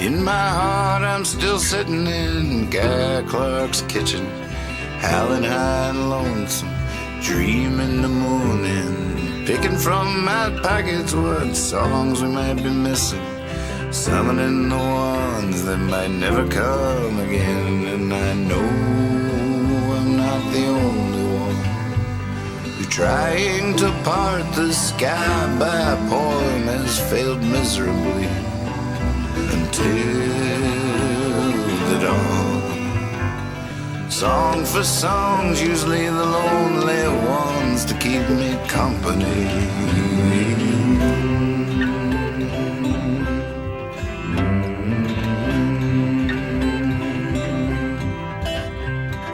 In my heart, I'm still sitting in Guy Clark's kitchen, howling high and lonesome, dreaming the morning, picking from my pockets what songs we might be missing, summoning the ones that might never come again. And I know I'm not the only one who, trying to part the sky by poem, has failed miserably until the dawn. Song for songs, usually the lonely ones to keep me company.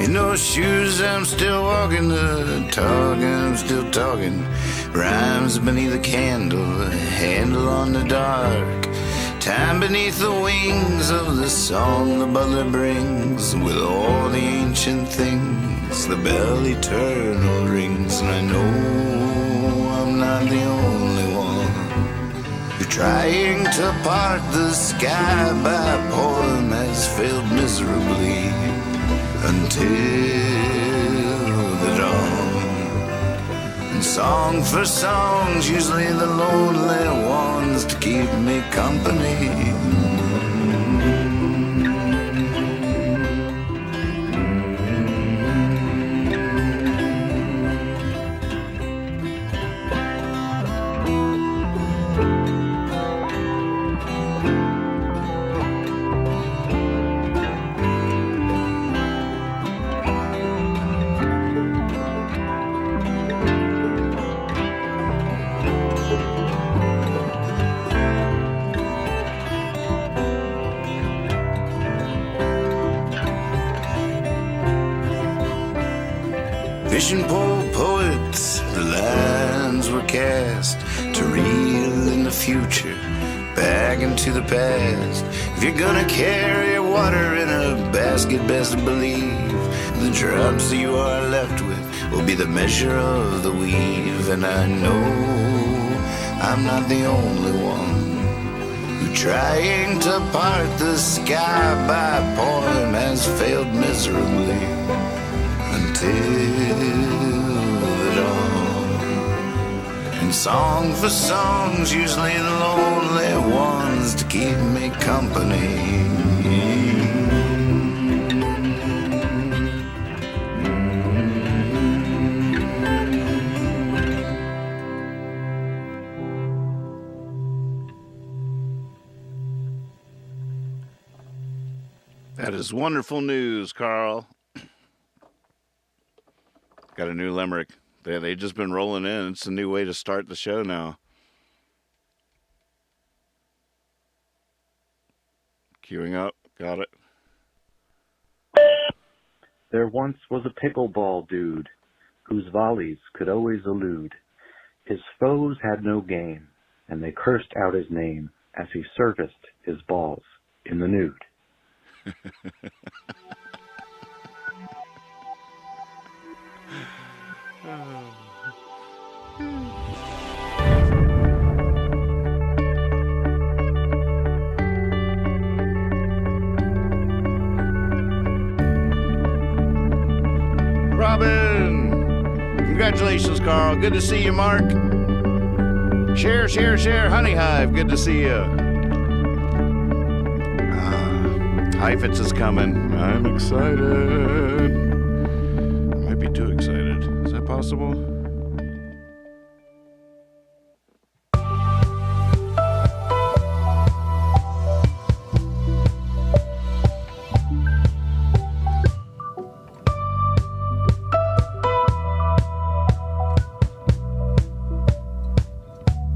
In those shoes I'm still walking, the talk I'm still talking, rhymes beneath a candle, a handle on the dark, time beneath the wings of the song the butler brings, with all the ancient things, the bell eternal rings. And I know I'm not the only one who, trying to part the sky by poem, has failed miserably until the dawn. And song for songs, usually the lonely ones to keep me company. Fishing pole poets, the lines were cast to reel in the future back into the past. If you're gonna carry water in a basket, best believe the drops that you are left with will be the measure of the weave. And I know I'm not the only one who, trying to part the sky by poem, has failed miserably until the dawn. And song for song's usually the lonely ones to keep me company. That is wonderful news, Carl. Got a new limerick. They just been rolling in. It's a new way to start the show now. Queuing up. Got it. There once was a pickleball dude whose volleys could always elude. His foes had no game, and they cursed out his name as he serviced his balls in the nude. Robin! Congratulations, Carl. Good to see you, Mark. Share, Honey Hive. Good to see you. Heifetz is coming. I'm excited. I might be too excited. Is that possible?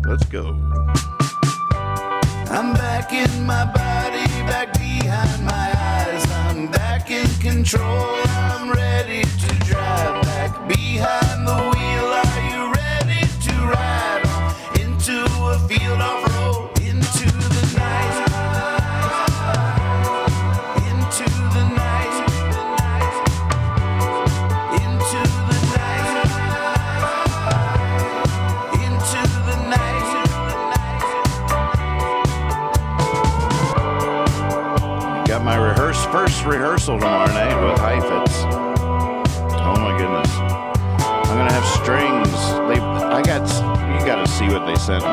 Let's go. I'm back in my body, back behind my eyes. I'm back in control, I'm ready to drive. Back behind the wheel, are you ready to ride on into a field off-road, into the night, into the night, into the night, into the night. Got my first rehearsal tomorrow night with Heifetz. Oh my goodness. I'm gonna have strings. You gotta see what they sent me.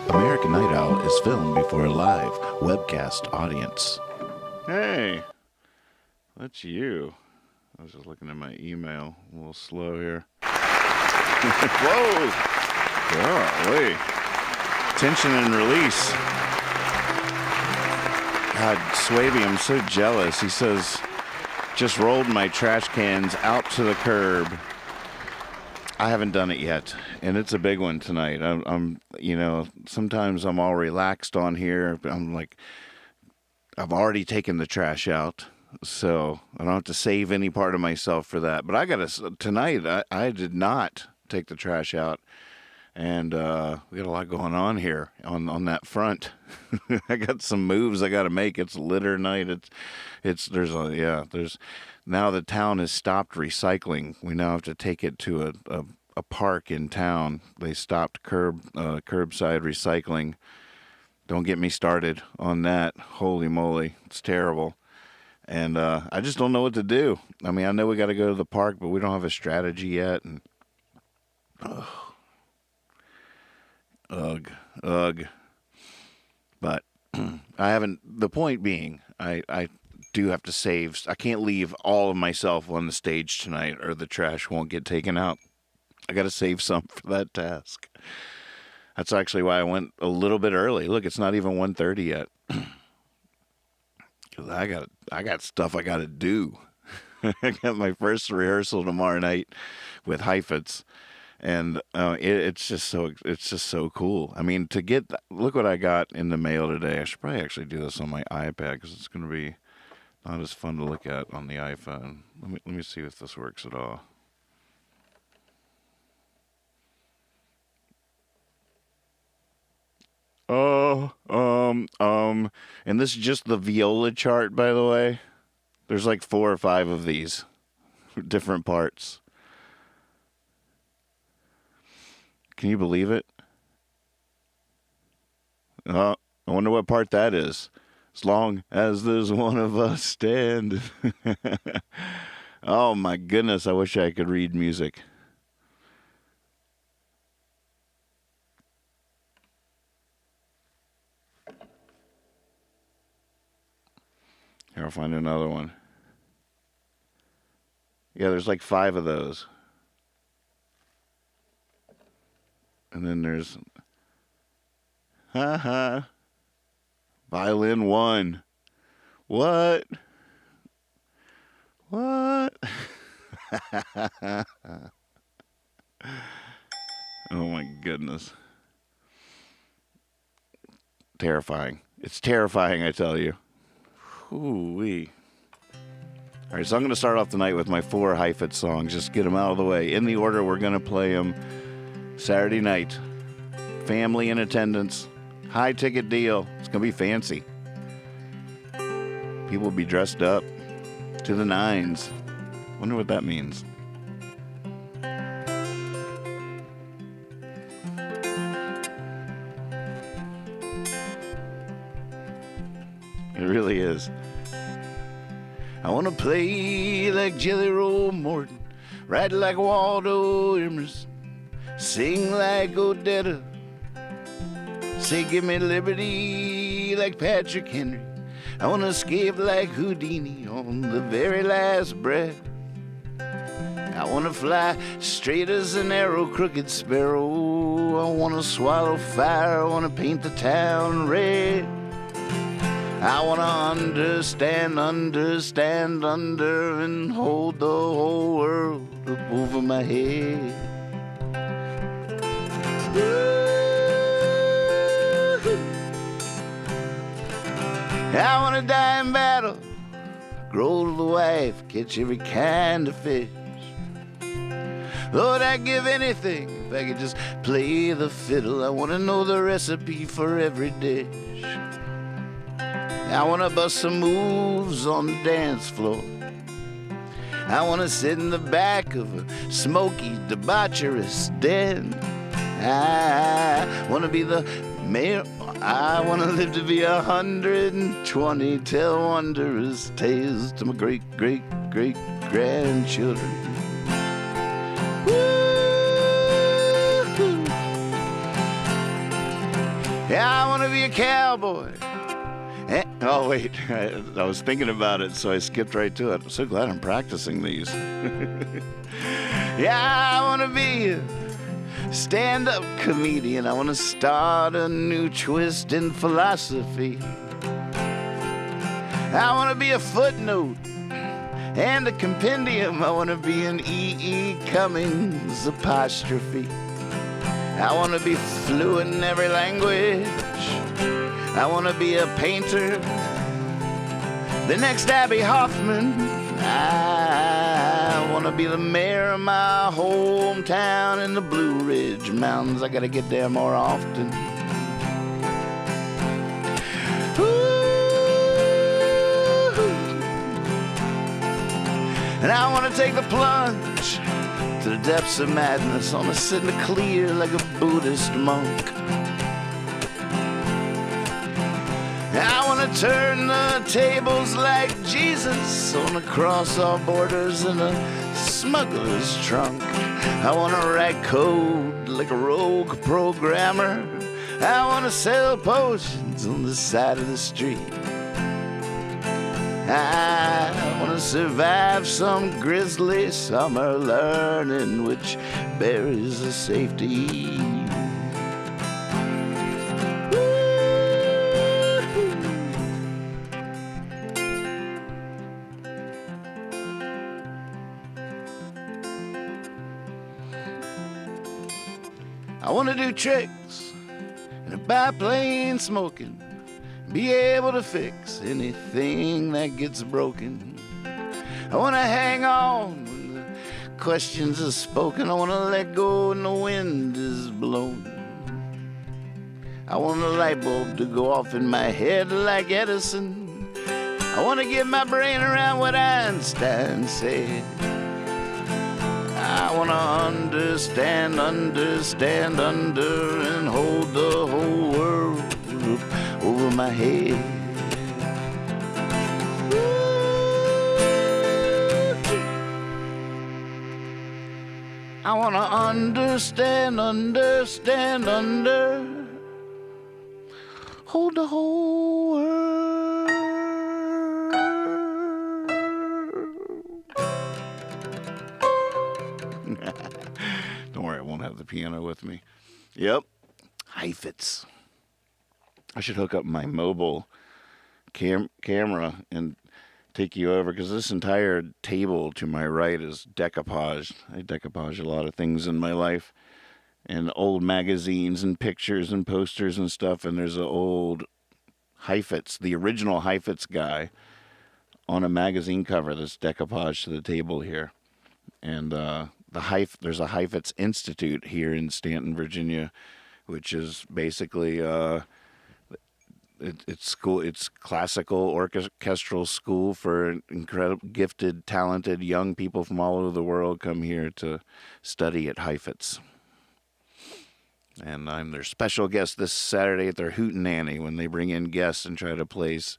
American Night Owl is filmed before a live webcast audience. Hey, that's you. I was just looking at my email. A little slow here. Whoa! Golly. Tension and release. God, Swaby, I'm so jealous. He says, just rolled my trash cans out to the curb. I haven't done it yet, and it's a big one tonight. I'm sometimes I'm all relaxed on here. I'm like, I've already taken the trash out, so I don't have to save any part of myself for that. But tonight, I did not take the trash out, and we got a lot going on here on that front. I got some moves I got to make. It's litter night. There's now the town has stopped recycling. We now have to take it to a park in town. They stopped curbside recycling. Don't get me started on that. Holy moly, it's terrible. And I just don't know what to do. I mean, I know we got to go to the park, but we don't have a strategy yet. And ugh. But I haven't. The point being, I do have to save. I can't leave all of myself on the stage tonight, or the trash won't get taken out. I got to save some for that task. That's actually why I went a little bit early. Look, it's not even 1:30 yet. Because I got stuff I got to do. I got my first rehearsal tomorrow night with Heifetz. And it's just so cool. I mean, look what I got in the mail today. I should probably actually do this on my iPad because it's going to be not as fun to look at on the iPhone. Let me see if this works at all. And this is just the viola chart, by the way. There's like 4 or 5 of these different parts. Can you believe it? I wonder what part that is. As long as there's one of us standing. Oh my goodness, I wish I could read music. Here, I'll find another one. Yeah, there's like 5 of those. And then there's violin 1. What? Oh my goodness. Terrifying. It's terrifying, I tell you. Ooh-wee. All right, so I'm going to start off the night with my 4 Heifetz songs. Just get them out of the way. In the order we're going to play them. Saturday night. Family in attendance. High ticket deal. It's going to be fancy. People will be dressed up to the nines. Wonder what that means. It really is. I want to play like Jelly Roll Morton, write like Waldo Emerson, sing like Odetta, say give me liberty like Patrick Henry. I want to escape like Houdini on the very last breath. I want to fly straight as an arrow, crooked sparrow. I want to swallow fire, I want to paint the town red. I want to understand under, and hold the whole world up over my head. I want to die in battle, grow to the wife, catch every kind of fish. Lord, I'd give anything if I could just play the fiddle. I want to know the recipe for every dish. I want to bust some moves on the dance floor. I want to sit in the back of a smoky, debaucherous den. I want to be the mayor. I want to live to be 120. Tell wondrous tales to my great-great-great-grandchildren. Woo-hoo. Yeah, I want to be a cowboy. Oh, wait, I was thinking about it, so I skipped right to it. I'm so glad I'm practicing these. Yeah, I want to be a stand-up comedian. I want to start a new twist in philosophy. I want to be a footnote and a compendium. I want to be an E.E. Cummings apostrophe. I want to be fluent in every language. I want to be a painter, the next Abby Hoffman. I want to be the mayor of my hometown in the Blue Ridge Mountains. I got to get there more often. Ooh. And I want to take the plunge to the depths of madness. I want to sit in the clear like a Buddhist monk. I want to turn the tables like Jesus. I want to cross all borders in a smuggler's trunk. I want to write code like a rogue programmer. I want to sell potions on the side of the street. I want to survive some grisly summer, learning which berries are safe to eat. I want to do tricks in a biplane smoking, be able to fix anything that gets broken. I want to hang on when the questions are spoken. I want to let go when the wind is blown. I want a light bulb to go off in my head like Edison. I want to get my brain around what Einstein said. I want to understand under, and hold the whole world up over my head. I want to understand under, hold the whole world. Don't worry, I won't have the piano with me. Yep, Heifetz. I should hook up my mobile camera and take you over, because this entire table to my right is decoupaged. I decoupage a lot of things in my life, and old magazines and pictures and posters and stuff. And there's an old Heifetz, the original Heifetz guy, on a magazine cover that's decoupaged to the table here. And there's a Heifetz Institute here in Stanton, Virginia, which is basically it's school. It's classical orchestral school for incredible, gifted, talented young people from all over the world come here to study at Heifetz. And I'm their special guest this Saturday at their Hootenanny, when they bring in guests and try to place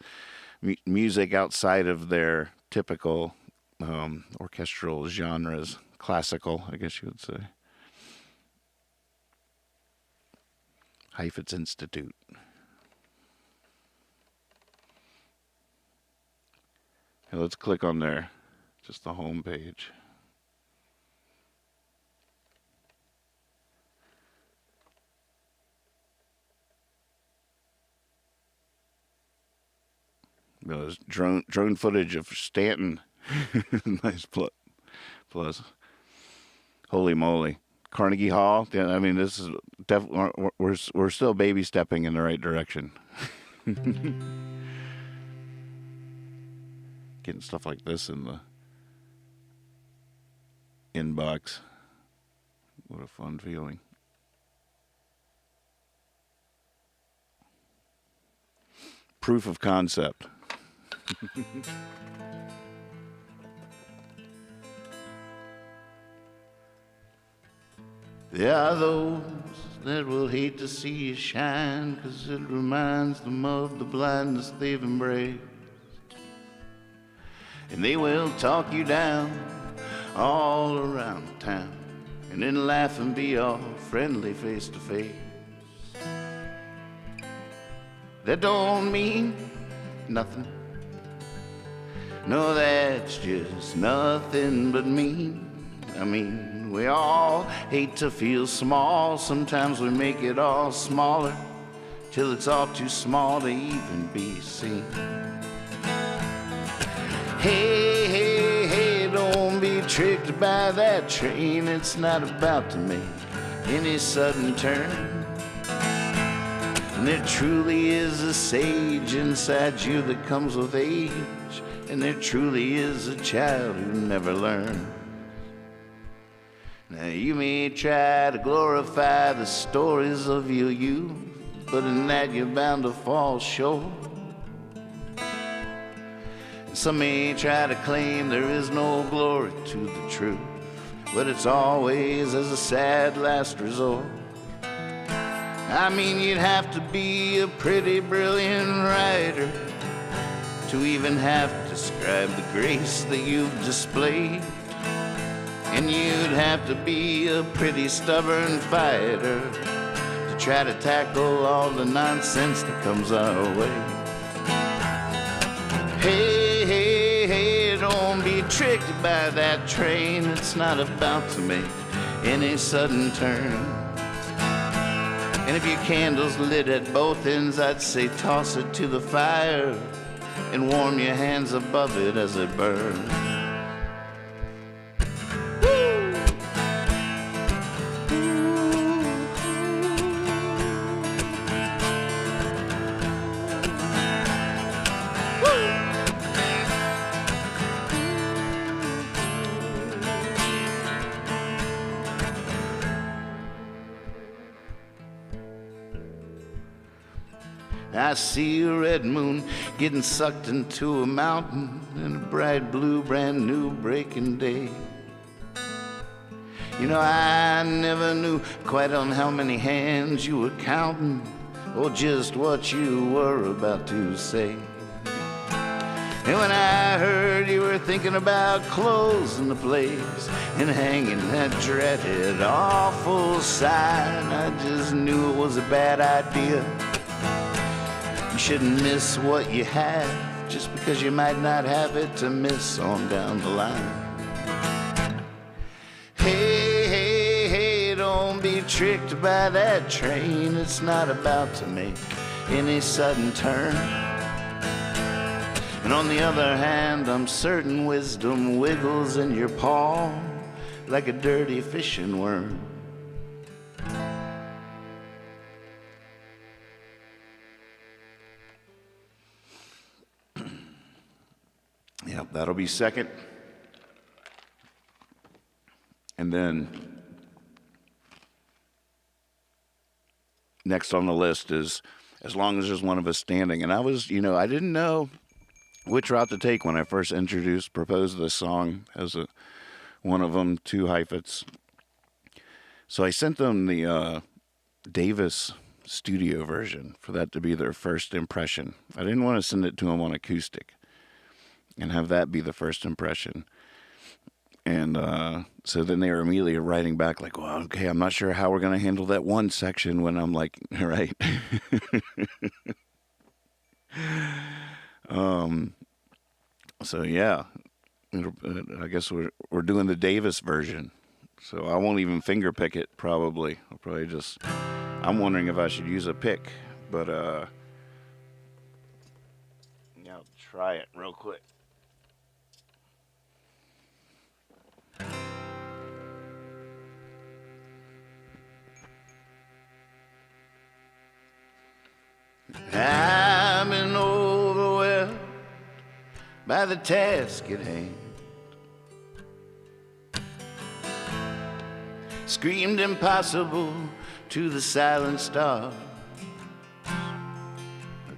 music outside of their typical orchestral genres. Classical, I guess you would say. Heifetz Institute. Hey, let's click on there, just the home page. There's drone footage of Stanton. Nice plus. Holy moly. Carnegie Hall. Yeah, I mean, this is definitely, we're still baby stepping in the right direction. Getting stuff like this in the inbox. What a fun feeling. Proof of concept. There are those that will hate to see you shine, 'cause it reminds them of the blindness they've embraced. And they will talk you down all around town, and then laugh and be all friendly face to face. That don't mean nothing. No, that's just nothing but mean. I mean, we all hate to feel small. Sometimes we make it all smaller, till it's all too small to even be seen. Hey, hey, hey, don't be tricked by that train. It's not about to make any sudden turn. And there truly is a sage inside you that comes with age. And there truly is a child who never learned. Now you may try to glorify the stories of your youth, but in that you're bound to fall short. And some may try to claim there is no glory to the truth, but it's always as a sad last resort. I mean, you'd have to be a pretty brilliant writer to even have to describe the grace that you've displayed. And you'd have to be a pretty stubborn fighter to try to tackle all the nonsense that comes our way. Hey, hey, hey, don't be tricked by that train. It's not about to make any sudden turn. And if your candle's lit at both ends, I'd say toss it to the fire and warm your hands above it as it burns. I see a red moon getting sucked into a mountain in a bright blue brand new breaking day. You know, I never knew quite on how many hands you were counting or just what you were about to say. And when I heard you were thinking about closing the place and hanging that dreaded awful sign, I just knew it was a bad idea. You shouldn't miss what you have just because you might not have it to miss on down the line. Hey, hey, hey, don't be tricked by that train. It's not about to make any sudden turn. And on the other hand, I'm certain wisdom wiggles in your paw like a dirty fishing worm. Yep, that'll be second. And then next on the list is As Long as There's One of Us Standing. And I was, I didn't know which route to take when I first proposed this song as one of them, 2 hyphens. So I sent them the Davis studio version for that to be their first impression. I didn't want to send it to them on acoustic and have that be the first impression. And so then they were immediately writing back like, well, okay, I'm not sure how we're going to handle that one section, when I'm like, right. So yeah, I guess we're doing the Davis version. So I won't even finger pick it probably. I'll probably just, I'm wondering if I should use a pick, but yeah, I'll try it real quick. I've been overwhelmed by the task at hand, screamed impossible to the silent stars,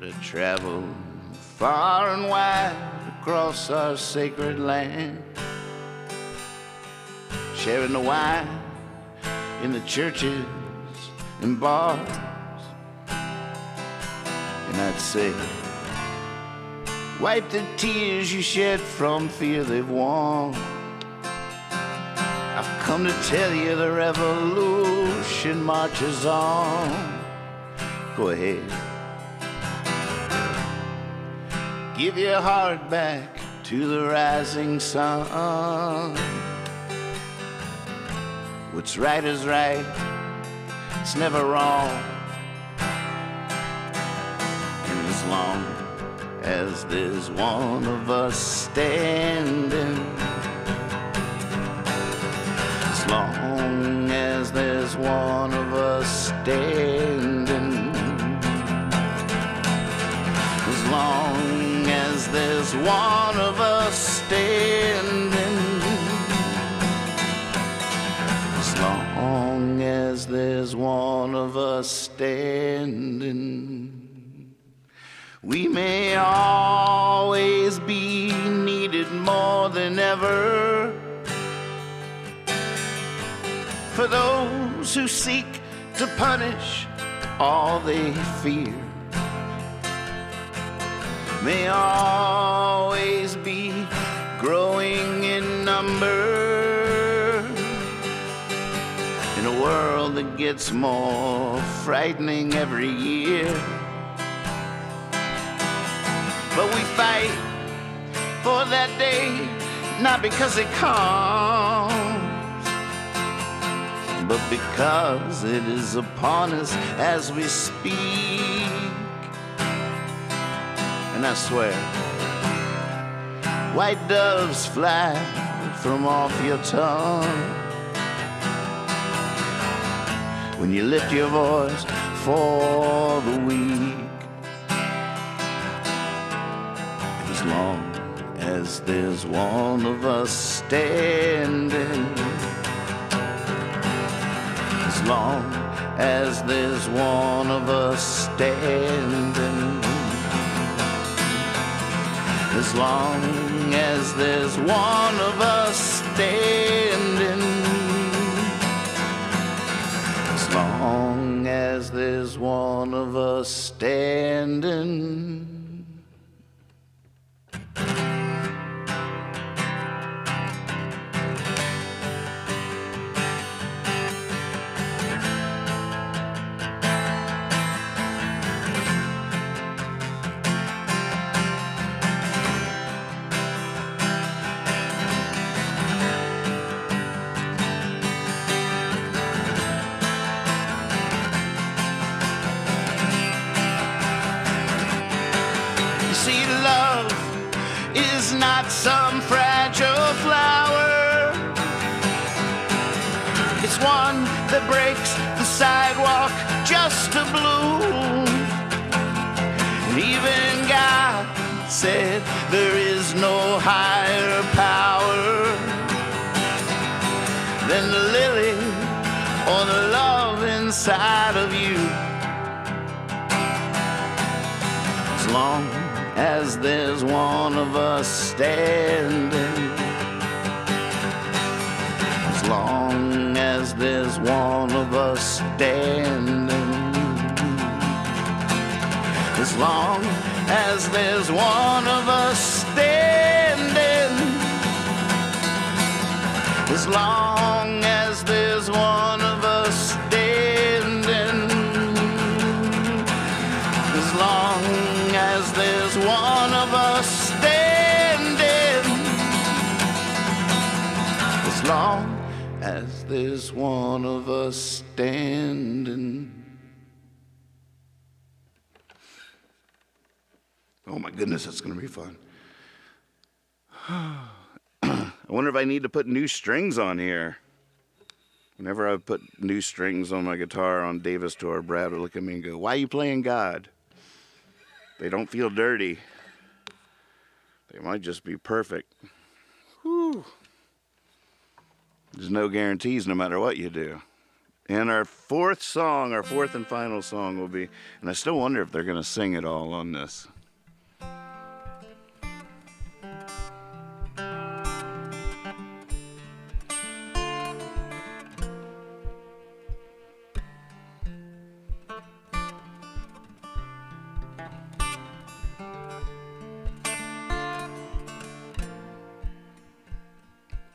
to travel far and wide across our sacred land, sharing the wine in the churches and bars. And I'd say, wipe the tears you shed from fear they've won. I've come to tell you the revolution marches on. Go ahead. Give your heart back to the rising sun. What's right is right, it's never wrong. And as long as there's one of us standing, as long as there's one of us standing, as long as there's one of us standing, as long as there's one of us standing, we may always be needed more than ever. For those who seek to punish all they fear, may always be growing in number in a world that gets more frightening every year. But we fight for that day, not because it comes, but because it is upon us as we speak. And I swear, white doves fly from off your tongue when you lift your voice for the weak. As long as there's one of us standing, as long as there's one of us standing. As long as there's one of us standing. As long as there's one of us standing. See, love is not some fragile flower. It's one that breaks the sidewalk just to bloom. And even God said there is no higher power than the lily or the love inside of you. As long as there's one of us standing. As long as there's one of us standing. As long as there's one of us standing. As long as there's one of us standing. As long as there's one of us standing. As long as there's one of us standing. Oh my goodness, that's going to be fun. I wonder if I need to put new strings on here. Whenever I put new strings on my guitar on Davis Tour, Brad would look at me and go, "Why are you playing God? They don't feel dirty. They might just be perfect." Whew. There's no guarantees no matter what you do. And our fourth and final song will be, and I still wonder if they're going to sing it all on this.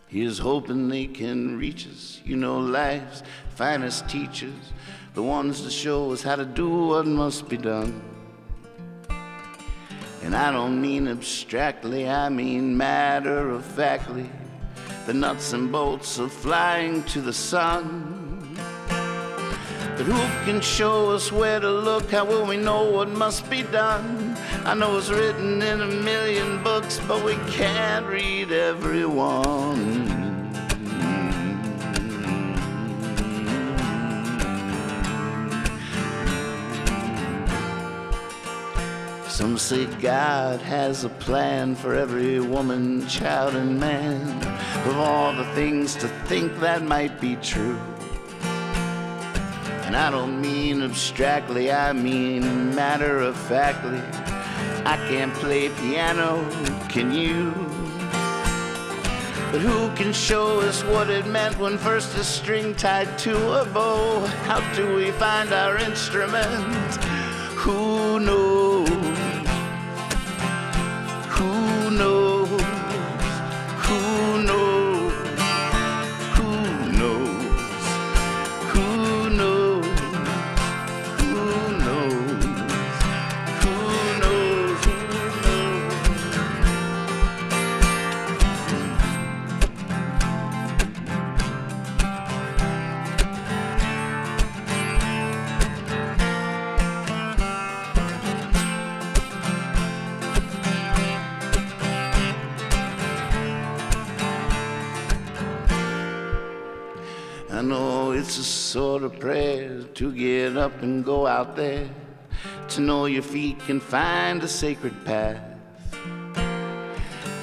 Here's hoping they can reach us, you know, life's finest teachers, the ones to show us how to do what must be done. And I don't mean abstractly, I mean matter-of-factly, the nuts and bolts of flying to the sun. But who can show us where to look? How will we know what must be done? I know it's written in a million books, but we can't read every one. Some say God has a plan for every woman, child, and man, of all the things to think that might be true. And I don't mean abstractly, I mean matter-of-factly. I can't play piano, can you? But who can show us what it meant when first a string tied to a bow? How do we find our instrument? Who knows? Who knows? Who knows? Who knows? Who knows? Who knows? Who knows? I know it's a sort of prayer to get up and go out there, to know your feet can find a sacred path.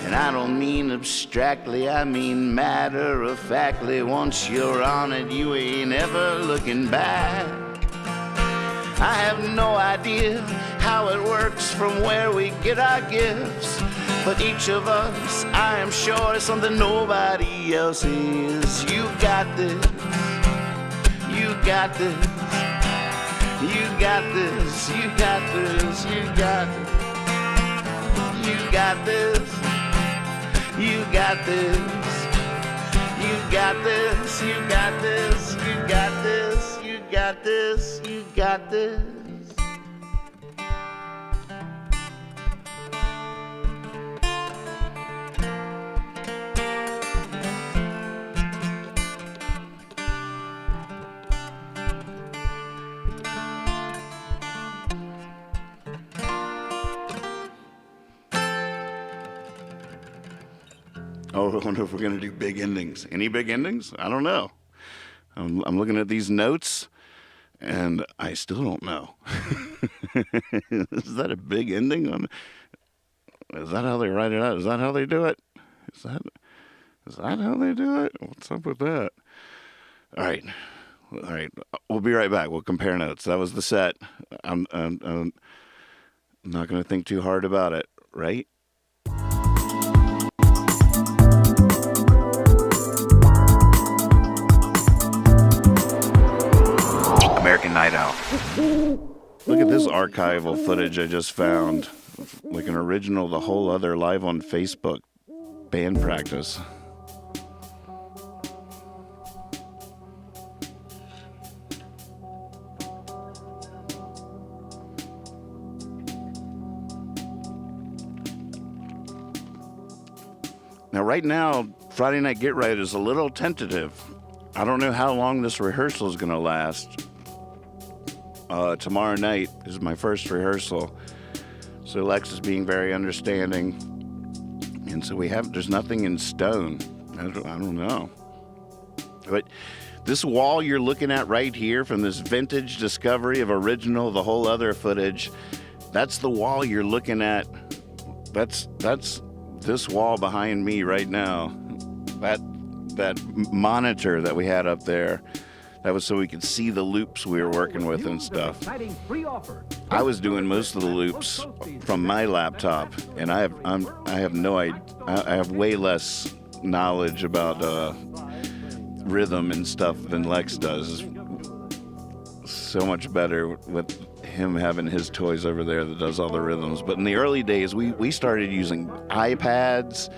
And I don't mean abstractly, I mean matter-of-factly. Once you're on it, you ain't ever looking back. I have no idea how it works from where we get our gifts. But each of us, I am sure, is something nobody else is. You got this. You got this. You got this. You got this. You got this. You got this. You got this. You got this. You got this. You got this. You got this. You got this. Oh, I wonder if we're going to do big endings. Any big endings? I don't know. I'm looking at these notes, and I still don't know. Is that a big ending? Is that how they write it out? Is that how they do it? Is that how they do it? What's up with that? All right. We'll be right back. We'll compare notes. That was the set. I'm not going to think too hard about it, right? American Night Out. Look at this archival footage I just found. Like an original, the whole other live on Facebook band practice. Now, right now, Friday Night Get Right is a little tentative. I don't know how long this rehearsal is going to last. Tomorrow night is my first rehearsal. So Lex is being very understanding. And so there's nothing in stone. I don't know. But this wall you're looking at right here from this vintage discovery of original, the whole other footage, that's the wall you're looking at. That's this wall behind me right now. That monitor that we had up there, that was so we could see the loops we were working with and stuff. I was doing most of the loops from my laptop, and I have no idea. I have way less knowledge about rhythm and stuff than Lex does. So much better with him having his toys over there that does all the rhythms. But in the early days, we started using iPads.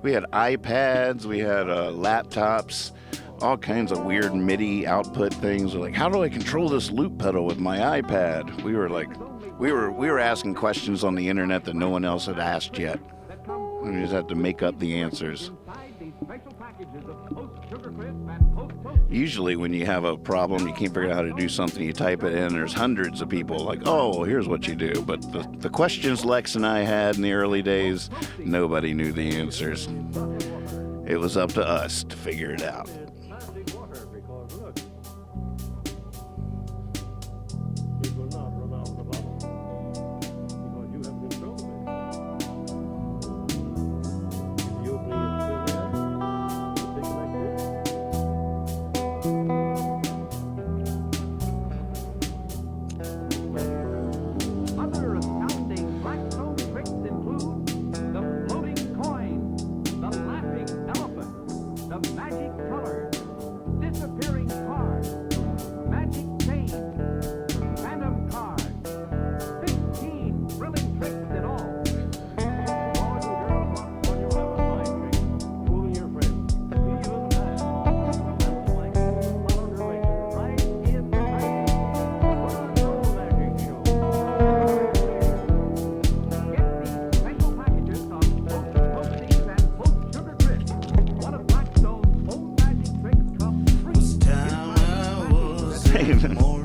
We had iPads, we had laptops, all kinds of weird MIDI output things. We're like, how do I control this loop pedal with my iPad? We were asking questions on the internet that no one else had asked yet. We just had to make up the answers. Usually when you have a problem, you can't figure out how to do something, you type it in, there's hundreds of people like, oh, here's what you do. But the questions Lex and I had in the early days, nobody knew the answers. It was up to us to figure it out.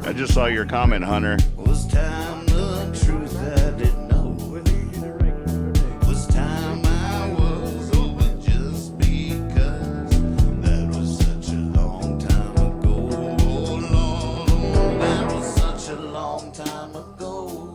I just saw your comment, Hunter. Was time the truth I didn't know? Was time I was over just because that was such a long time ago? Oh Lord, that was such a long time ago.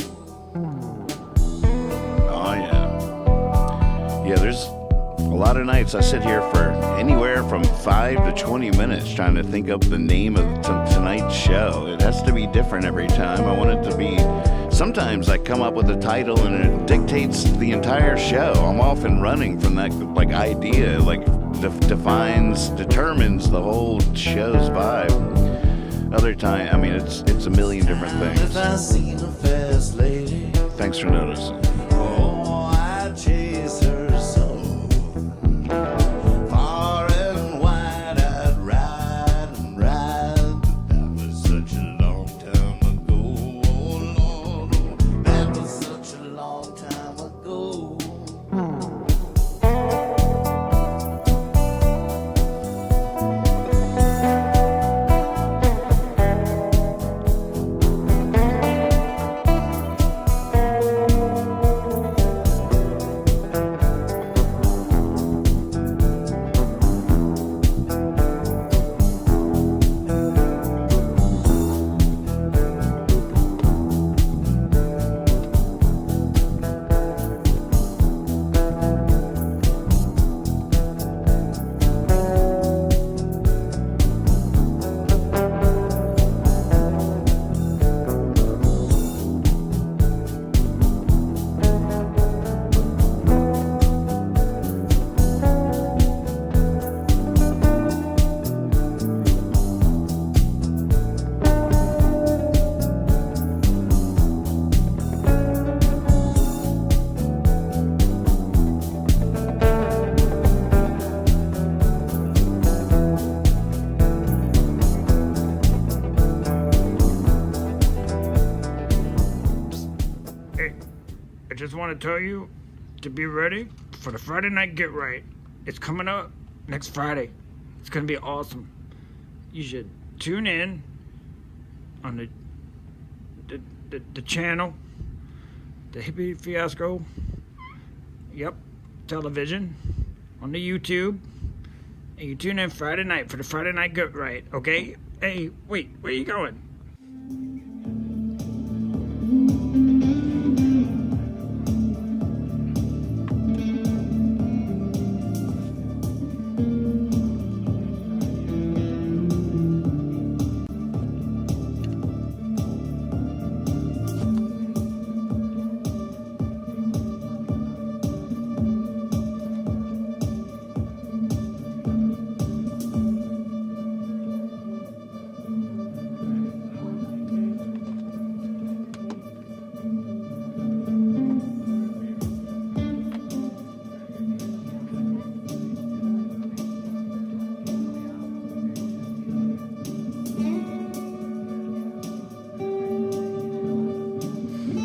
Oh yeah. Yeah, there's a lot of nights I sit here for anywhere from 5 to 20 minutes trying to think up the name of tonight's show. It has to be different every time. I want it to be. Sometimes I come up with a title and it dictates the entire show. I'm off and running from that like idea, like determines the whole show's vibe. Other time, I mean, it's a million different things. Thanks for noticing. Oh, I chase her so far and wide. I'd ride and ride. That was such a long time ago. Oh Lord, that was such a long time ago. I just want to tell you to be ready for the Friday Night Get Right. It's coming up next Friday. It's going to be awesome. You should tune in on the channel, the Hippie Fiasco, television, on the YouTube. And you tune in Friday night for the Friday Night Get Right, okay? Hey, wait, where you going?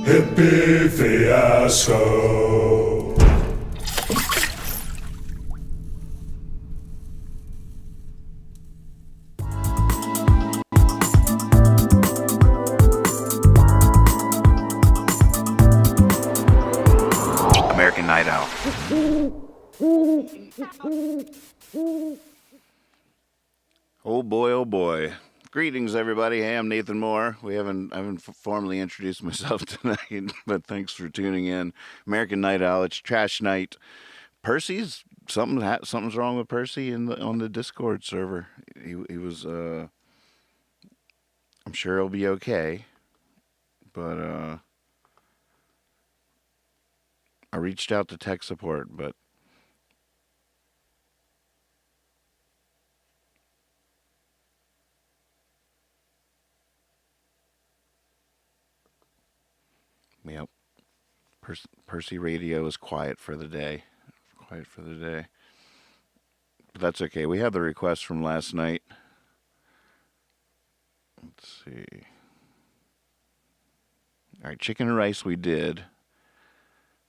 Hippie Fiasco. American Night Owl. Oh boy, oh boy. Greetings, everybody. Hey, I'm Nathan Moore. I haven't formally introduced myself tonight, but thanks for tuning in. American Night Owl. It's trash night. Percy's something's wrong with Percy on the Discord server. He was. I'm sure he'll be okay, but I reached out to tech support, but. Yep. Percy Radio is quiet for the day. But that's okay. We have the request from last night. Let's see. All right, chicken and rice we did.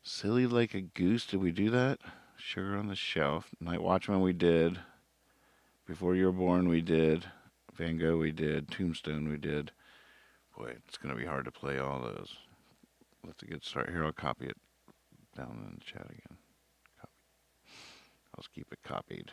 Silly Like a Goose, did we do that? Sugar on the Shelf. Night Watchman we did. Before You Were Born we did. Van Gogh we did. Tombstone we did. Boy, it's going to be hard to play all those. Let's get a good start. Here, I'll copy it down in the chat again. Copy. I'll just keep it copied.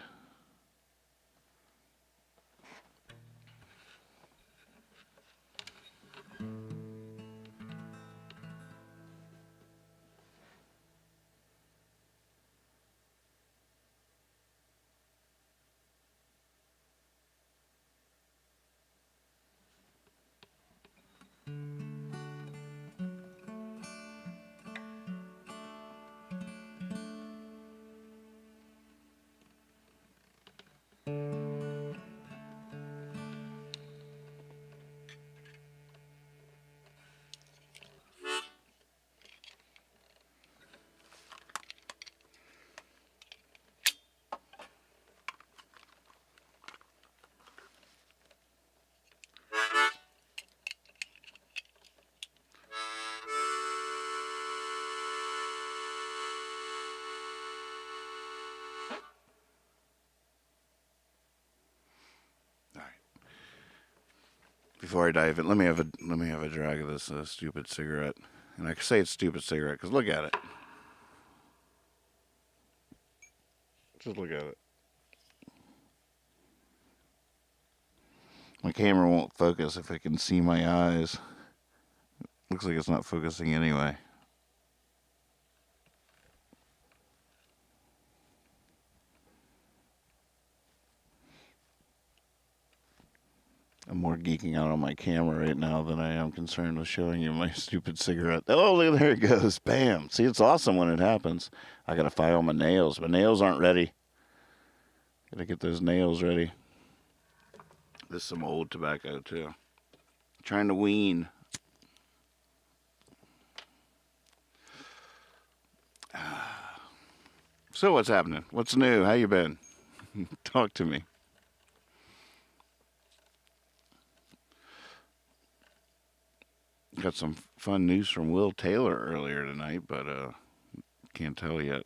Before I dive in, let me have a drag of this stupid cigarette. And I can say it's stupid cigarette because look at it. Just look at it. My camera won't focus if I can see my eyes. Looks like it's not focusing anyway. I'm more geeking out on my camera right now than I am concerned with showing you my stupid cigarette. Oh, look, there it goes. Bam. See, it's awesome when it happens. I got to file my nails. My nails aren't ready. Got to get those nails ready. This is some old tobacco, too. Trying to wean. So what's happening? What's new? How you been? Talk to me. Got some fun news from Will Taylor earlier tonight, but can't tell yet.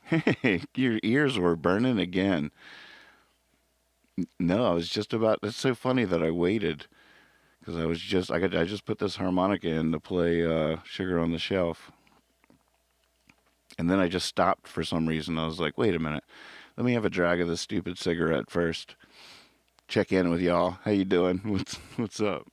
Hey, your ears were burning again. No, I was just about. It's so funny that I waited because I just put this harmonica in to play "Sugar on the Shelf," and then I just stopped for some reason. I was like, wait a minute, let me have a drag of this stupid cigarette first. Check in with y'all. How you doing? What's up?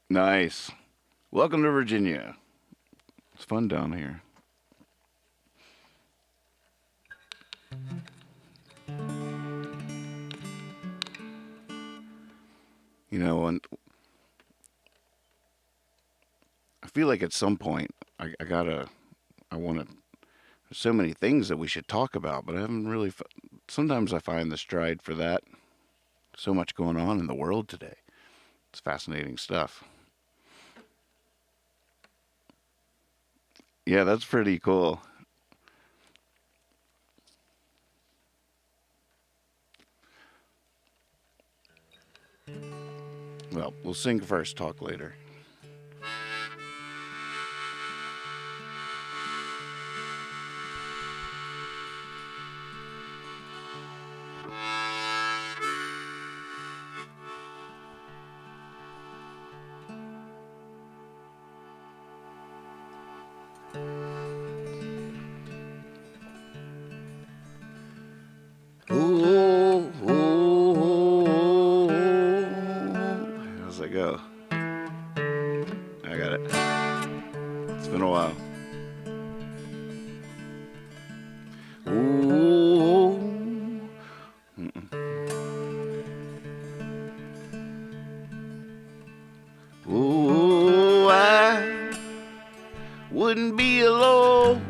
Nice. Welcome to Virginia. It's fun down here. You know, and I feel like at some point I want to. There's so many things that we should talk about, but I haven't really. Sometimes I find the stride for that. So much going on in the world today. It's fascinating stuff. Yeah, that's pretty cool. Well, we'll sing first, talk later. How's that go? I got it. It's been a while. Ooh. Ooh, I wouldn't be alone.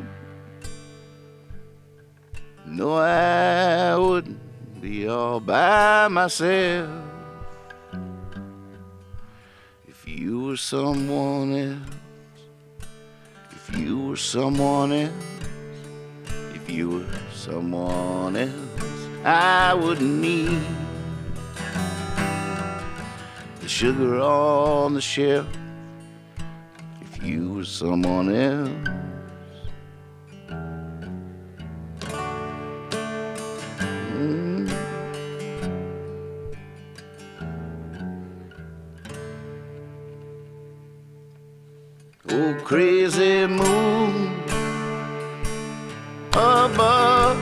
No, I wouldn't be all by myself if you were someone else. If you were someone else. If you were someone else, I wouldn't need the sugar on the shelf. If you were someone else. Oh, crazy moon above,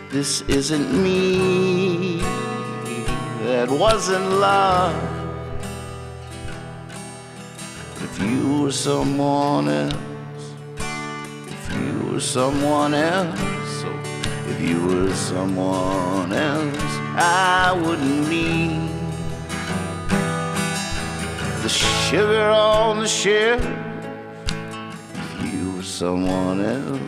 this isn't me, that wasn't love. If you were someone else, if you were someone else, if you were someone else, I wouldn't need the sugar on the shelf. If you were someone else.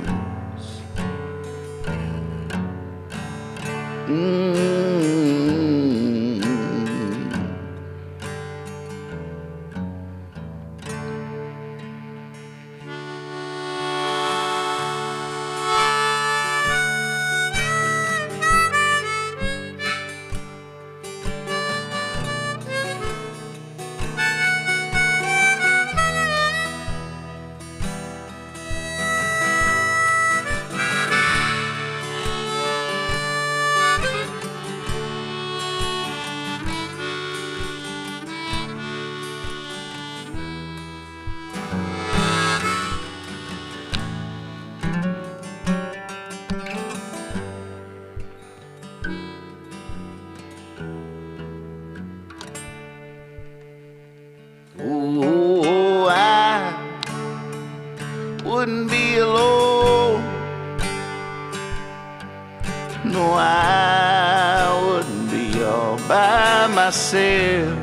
No, I wouldn't be all by myself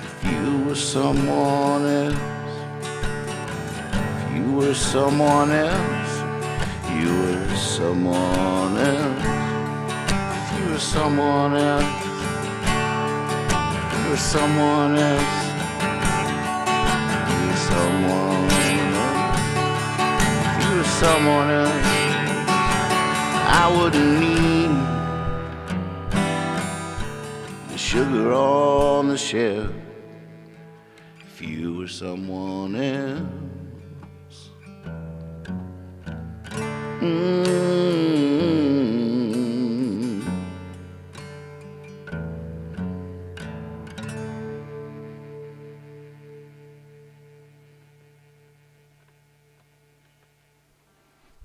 if you were someone else. If you were someone else, you were someone else. If you were someone else, you were someone else. You were someone else. If you were someone else, I wouldn't need the sugar on the shelf. If you were someone else.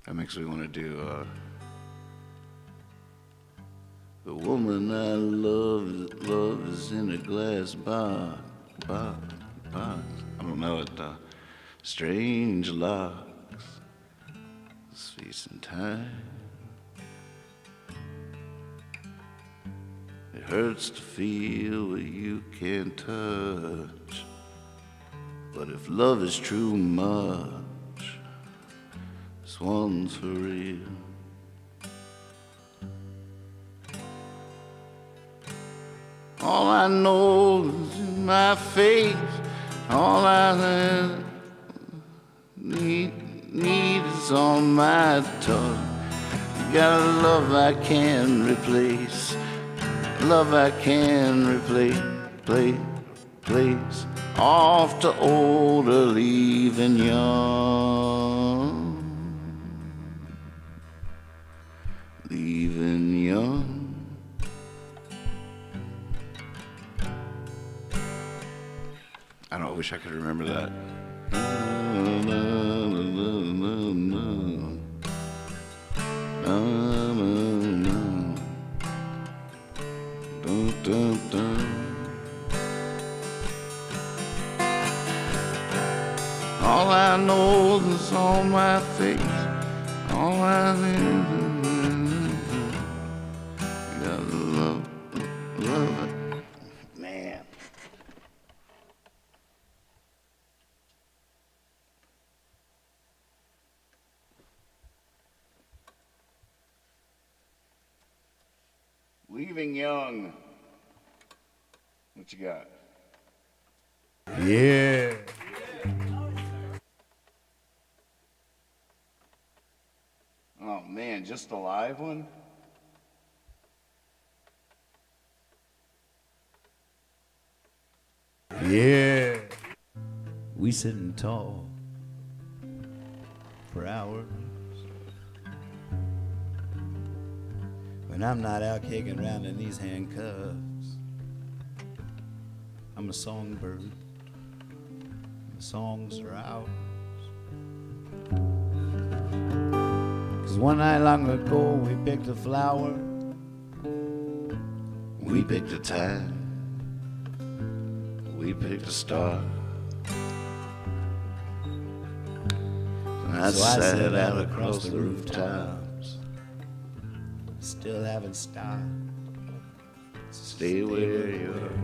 That makes me want to do the woman I love is in a glass box. I don't know it. Strange locks, space and time. It hurts to feel what you can't touch, but if love is too much, this one's for real. All I know is in my face. All I need is on my tongue. You got a love I can replace. Love I can replace. Off to old or leaving young. Leaving young. I don't know, I wish I could remember that. All I know is on my face. All I need is love it. Man. Leaving young. What you got? Yeah. Oh man, just a live one? Yeah. We sit and talk for hours when I'm not out kicking around in these handcuffs. I'm a songbird. The songs are ours. 'Cause one night long ago we picked a flower. We picked a time. We picked a star. And I So I sat out across the rooftops. Still haven't stopped. Stay where you are.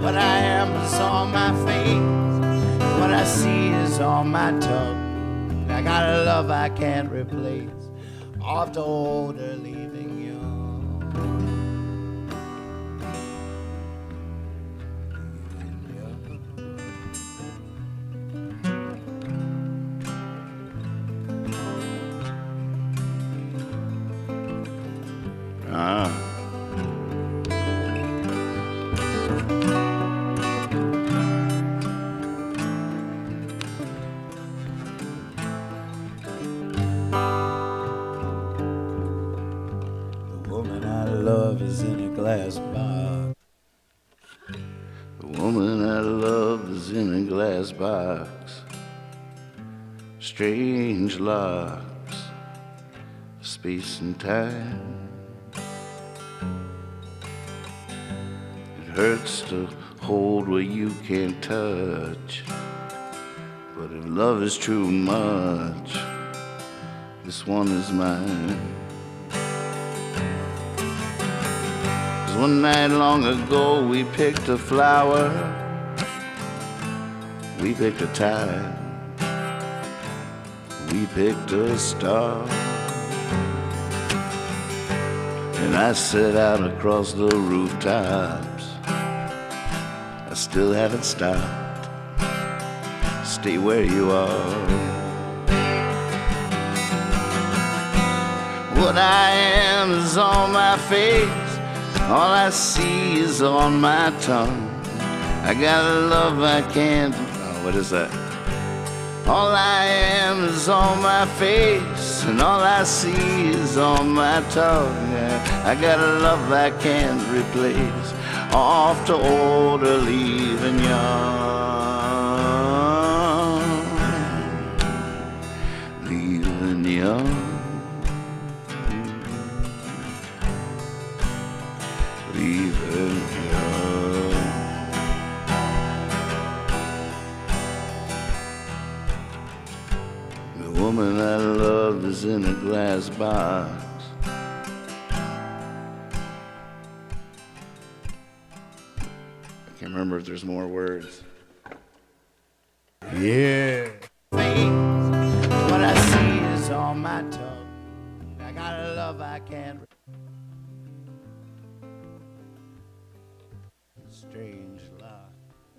What I am is on my face. What I see is on my tongue. I got a love I can't replace. Off to older, leaving young. Leaving young. Ah. The woman I love is in a glass box. The woman I love is in a glass box. Strange locks, space and time. It hurts to hold where you can't touch, But if love is too much, this one is mine. 'Cause one night long ago we picked a flower, we picked a tide, we picked a star. And I set out across the rooftops, I still haven't stopped. Stay where you are. What I am is on my face, all I see is on my tongue. I got a love I can't, oh, what is that? All I am is on my face, and all I see is on my tongue. I got a love I can't replace, off to old or leaving young. Leaving young. Leaving young. The woman I love is in a glass box. I can't remember if there's more words. Yeah. What I see is on my tongue. I got a love I can't. Strange lots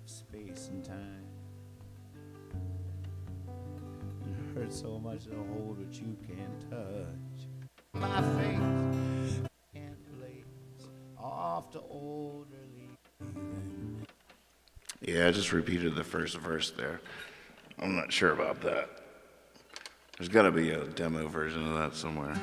of space and time. It hurts so much to hold what you can't touch. My face can't blaze off to older leaving. Yeah, I just repeated the first verse there. I'm not sure about that. There's got to be a demo version of that somewhere.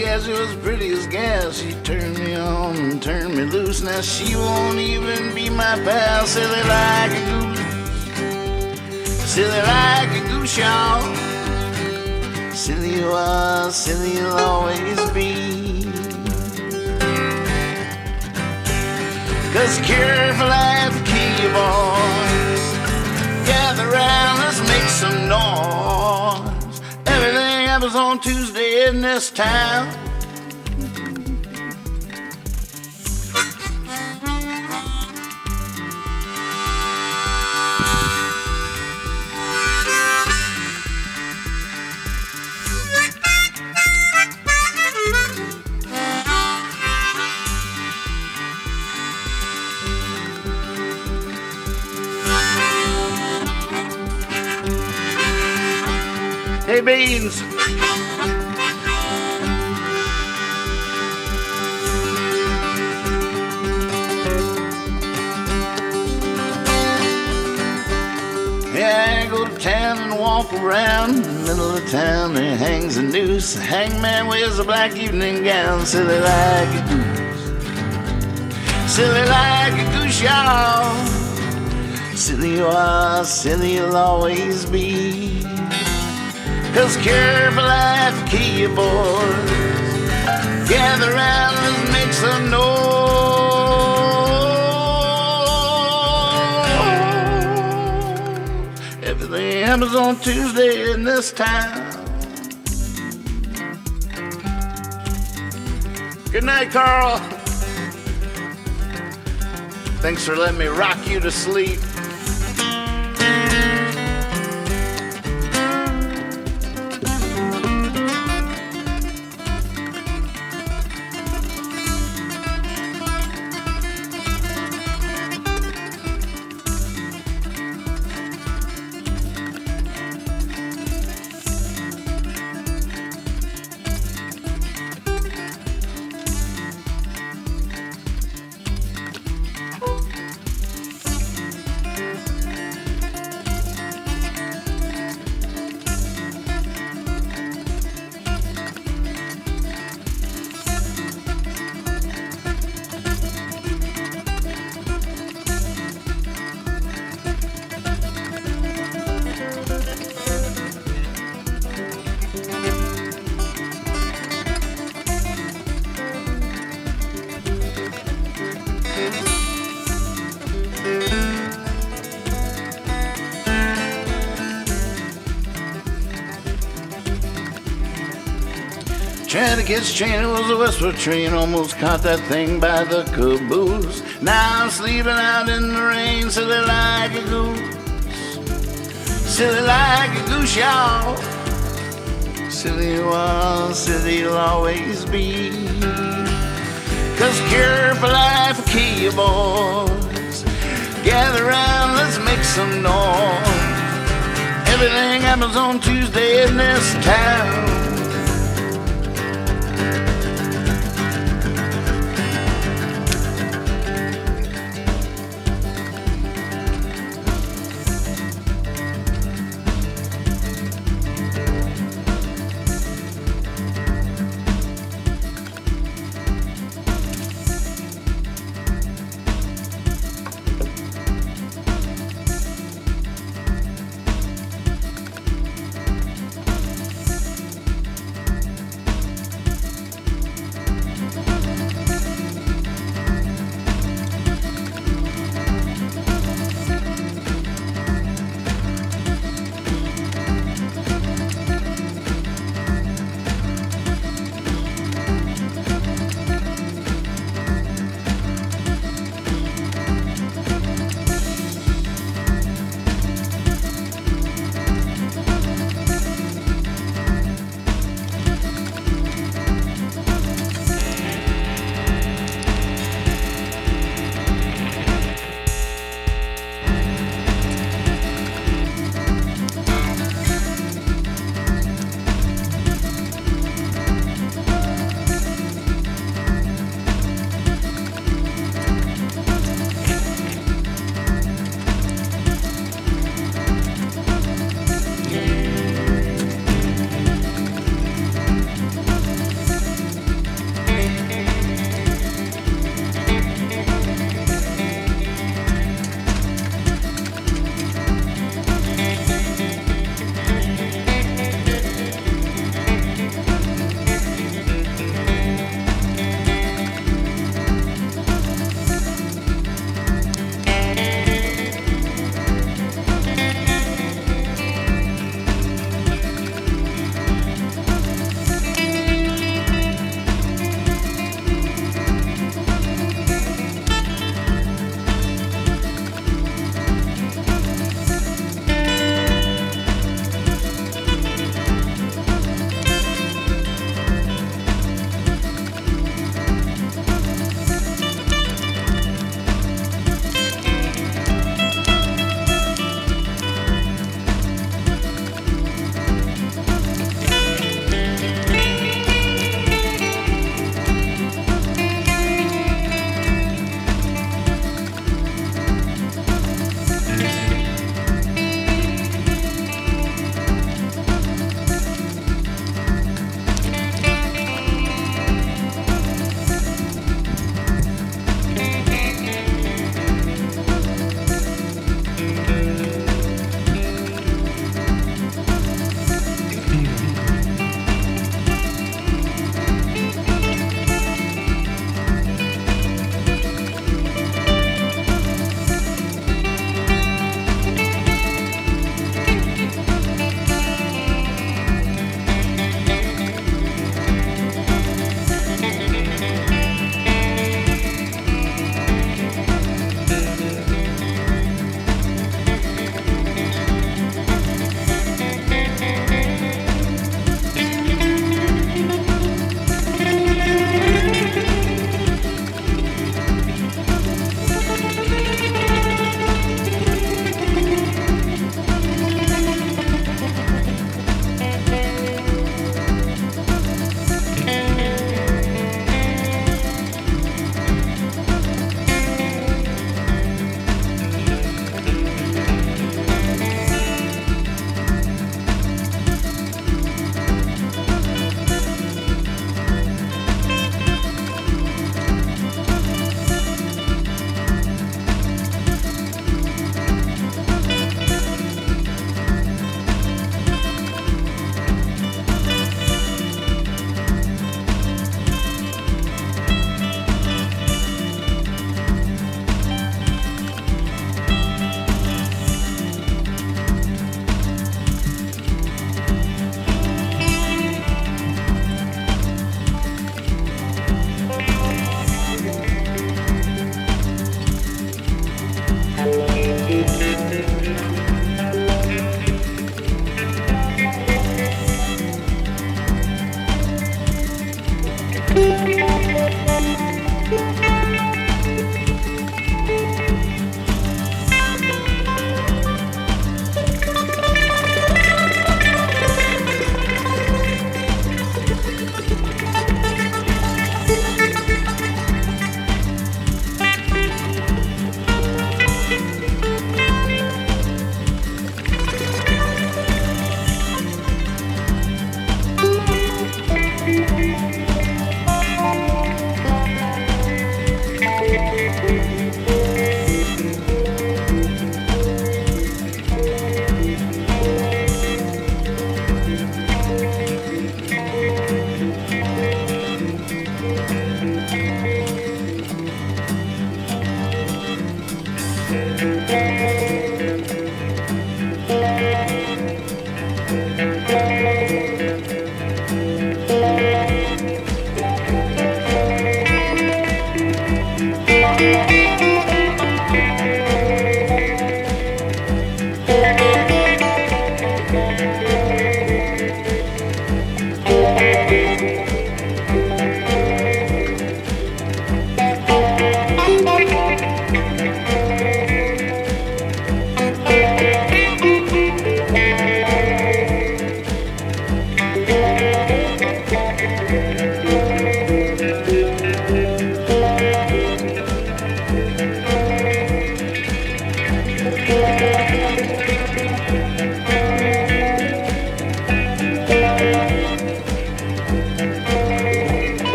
guess it was pretty as gas. She turned me on and turned me loose. Now she won't even be my pal. Silly like a goose, silly like a goose, y'all. Silly you are, silly you'll always be. 'Cause cure for life, key boys. Gather round, let's make some noise. Everything happens on Tuesday in this town. Hey, Beans. Yeah, I go to town and walk around. In the middle of town there hangs a noose. The hangman wears a black evening gown. Silly like a goose, silly like a goose, y'all. Silly you are, silly you'll always be. 'Cause care for life, key boys. Gather round, let's make some noise. Everything happens on Tuesday in this town. Good night, Carl. Thanks for letting me rock you to sleep. Trying to catch train, it was a westward train. Almost caught that thing by the caboose. Now I'm sleeping out in the rain. Silly like a goose, silly like a goose, y'all. Silly you are, silly you'll always be. 'Cause cure for life, key you boys. Gather round, let's make some noise. Everything happens on Tuesday in this town.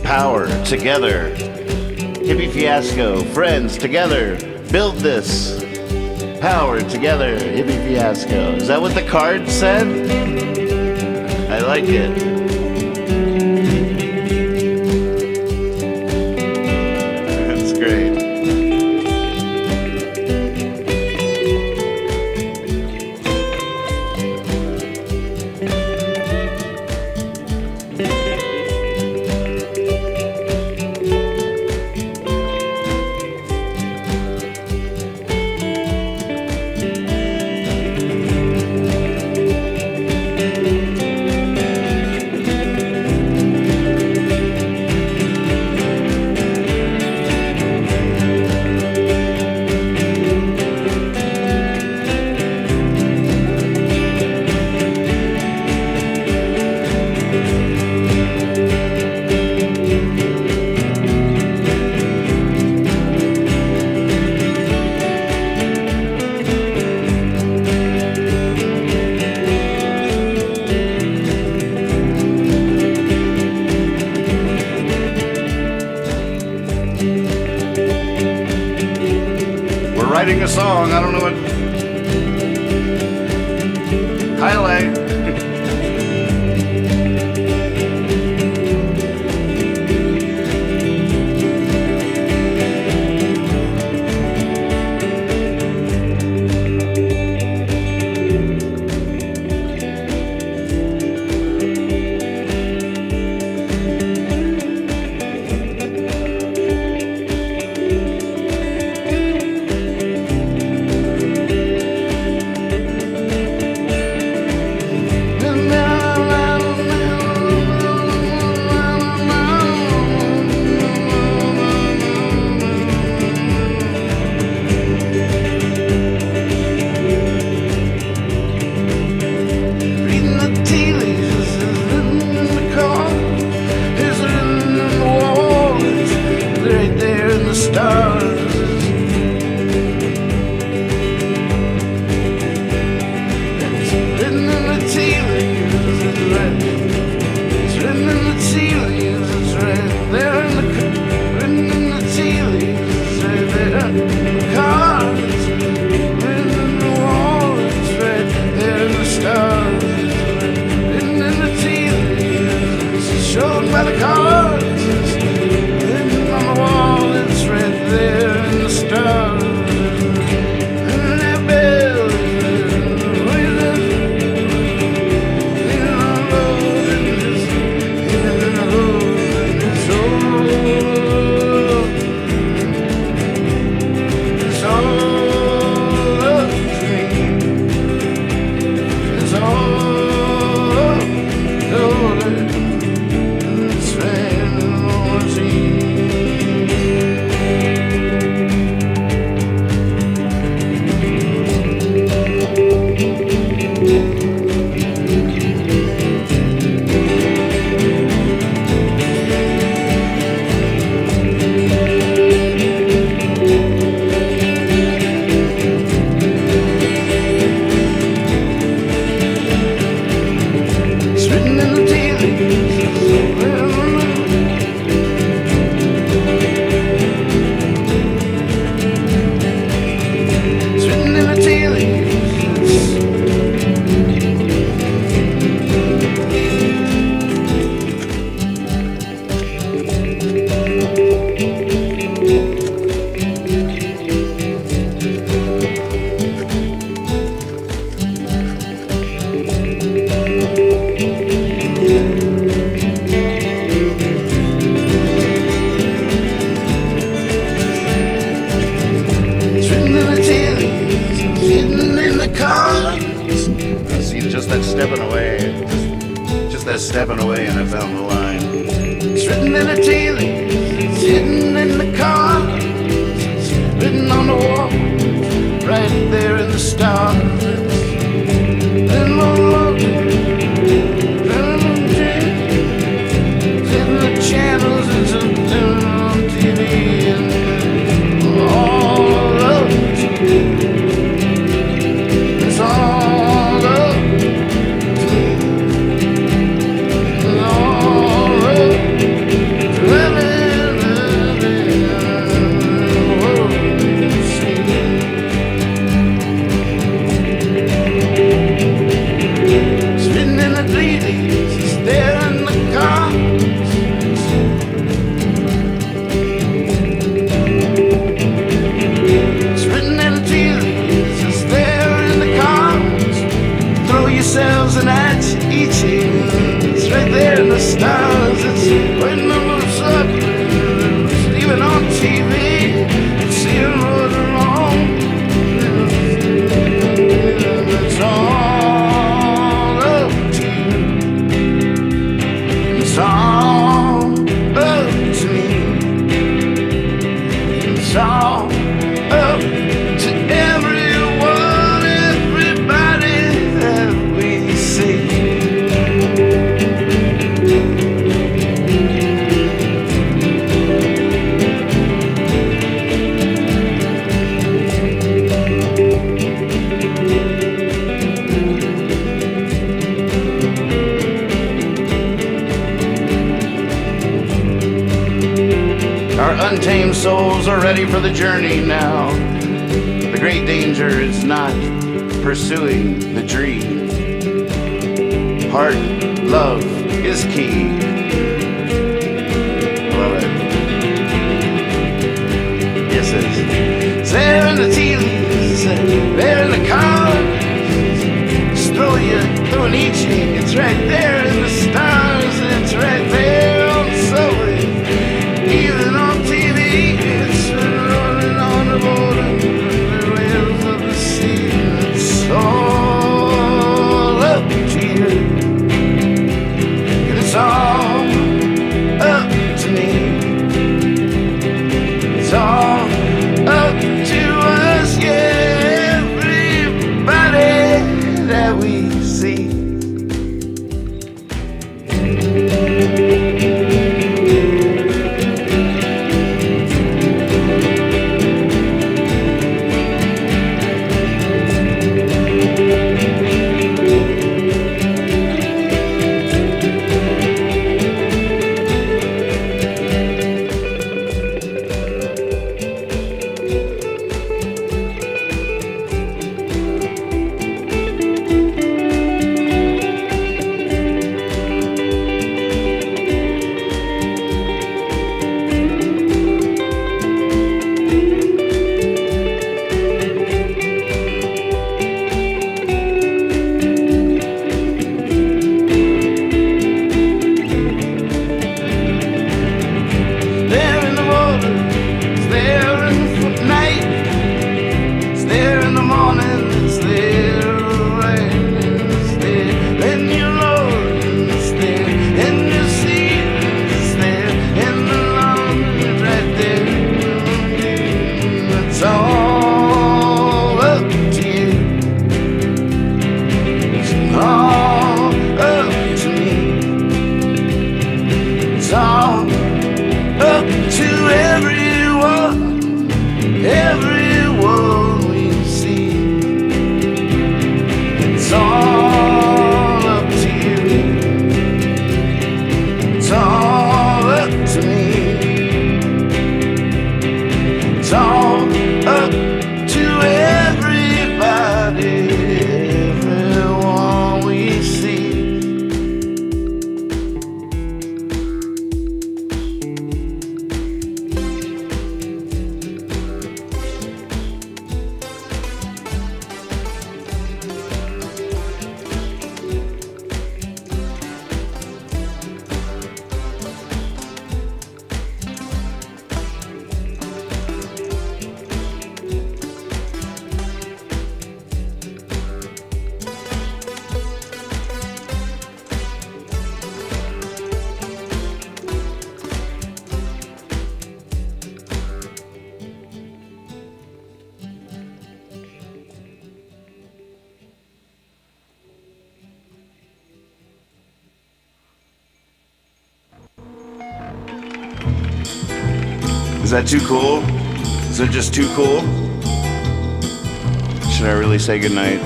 Power together. Hippie Fiasco, friends together. Build this. Power together. Hippie Fiasco. Is that what the card said? I like it. That's great. Writing a song, I don't know what. Highlight. Shown by the cards. written in the tea leaves, it's hidden in the car, it's written on the wall, right there in the stars. It's in the water, it's in the channels, it's on TV, and all of it. It's all up to me. It's all up to living in the world you see. It's written in the tea leaves, it's there in the cars. It's written in the tea leaves, it's there in the cars. Throw yourselves an axe each year. It's right there in the stars. It's waiting on the suckers, even on TV. It's seeing right along. It's all up to you. It's all up to me. It's all up to everyone, everybody that we see. Our untamed souls are ready for the journey now. The great danger is not pursuing the dream. Heart, love is key. Love it. Yes, it is. It's there in the tea leaves, there in the cars. Just throw an ichi. It's right there in the stars. It's right there on the subway. Even on TV, it's running on the border, the waves of the sea. It's all up to you. It's all up to me. It's all up to us, yeah, everybody that we see. Is that too cool? Is it just too cool? Should I really say goodnight?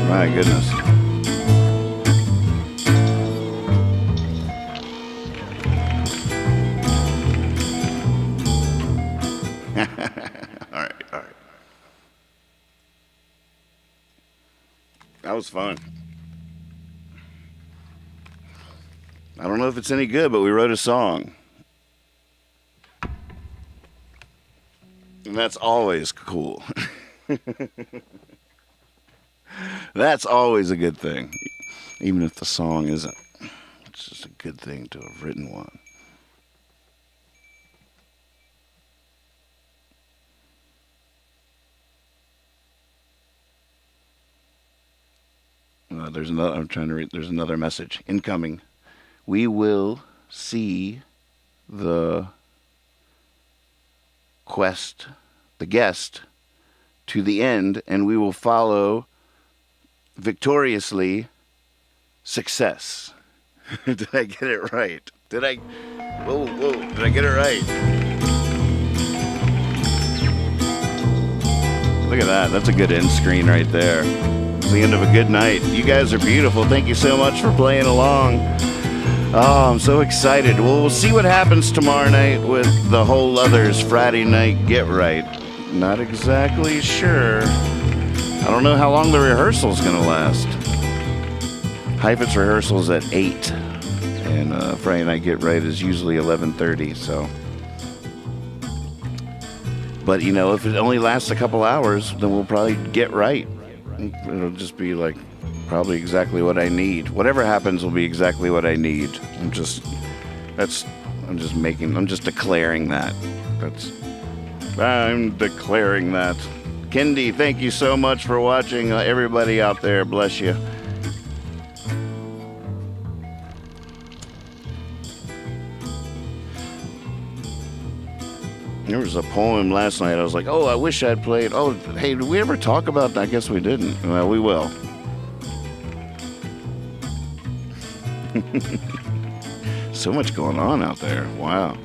My goodness. All right. That was fun. I don't know if it's any good, but we wrote a song. And that's always cool. That's always a good thing. Even if the song isn't. It's just a good thing to have written one. There's another. I'm trying to read. There's another message incoming. We will see the guest, to the end, and we will follow victoriously success. Did I get it right? Did I get it right? Look at that. That's a good end screen right there. It's the end of a good night. You guys are beautiful. Thank you so much for playing along. Oh, I'm so excited. Well, we'll see what happens tomorrow night with the whole others Friday night get right. Not exactly sure. I don't know how long the rehearsal's going to last. Heifetz rehearsal's at 8. And Friday night get right is usually 11:30, so. But, you know, if it only lasts a couple hours, then we'll probably get right. It'll just be like probably exactly what I need. Whatever happens will be exactly what I need. I'm just declaring that. I'm declaring that. Kendi, thank you so much for watching. Everybody out there, bless you. There was a poem last night. I was like, oh, I wish I'd played. Oh, hey, did we ever talk about that? I guess we didn't. Well, we will. So much going on out there. Wow.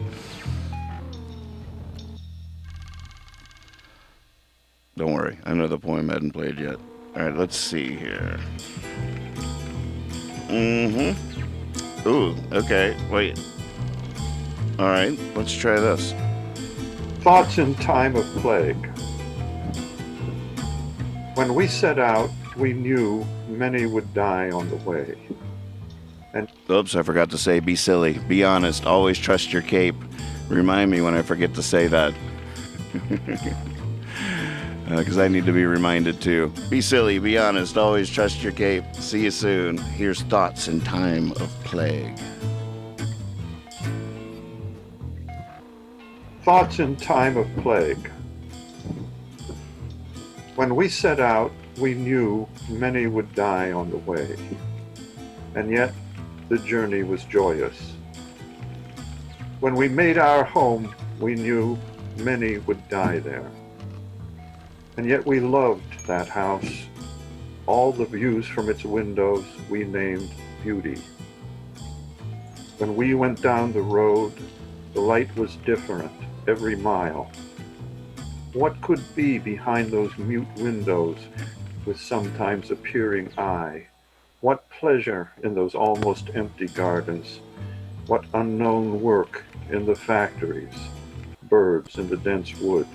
Don't worry. I know the poem hadn't played yet. All right, let's see here. Ooh, okay. Wait. All right, let's try this. Thoughts in time of plague. When we set out, we knew many would die on the way. Oops, I forgot to say, be silly, be honest, always trust your cape. Remind me when I forget to say that. Because I need to be reminded too. Be silly, be honest, always trust your cape. See you soon. Here's Thoughts in Time of Plague. Thoughts in time of plague. When we set out, we knew many would die on the way. And yet, the journey was joyous. When we made our home, we knew many would die there. And yet we loved that house. All the views from its windows we named beauty. When we went down the road, the light was different every mile. What could be behind those mute windows with sometimes a peering eye? What pleasure in those almost empty gardens? What unknown work in the factories? Birds in the dense wood.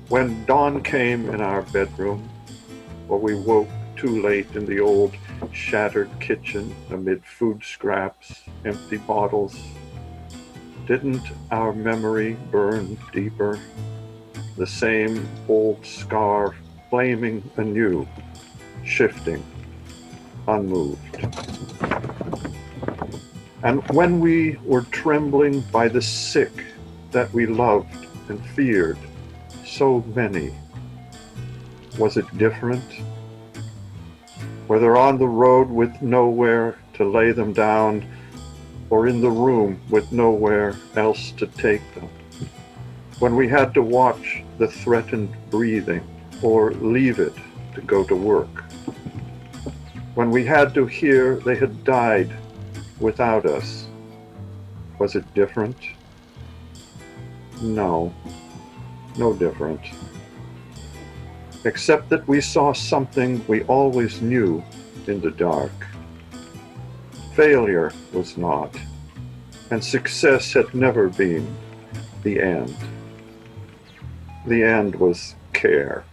When dawn came in our bedroom, or we woke too late in the old shattered kitchen amid food scraps, empty bottles, didn't our memory burn deeper? The same old scar flaming anew, shifting, unmoved. And when we were trembling by the sick that we loved and feared, so many, was it different? Whether on the road with nowhere to lay them down, or in the room with nowhere else to take them. When we had to watch the threatened breathing or leave it to go to work. when we had to hear they had died without us. Was it different? No, no different. Except that we saw something we always knew in the dark. Failure was not, and success had never been the end. The end was care.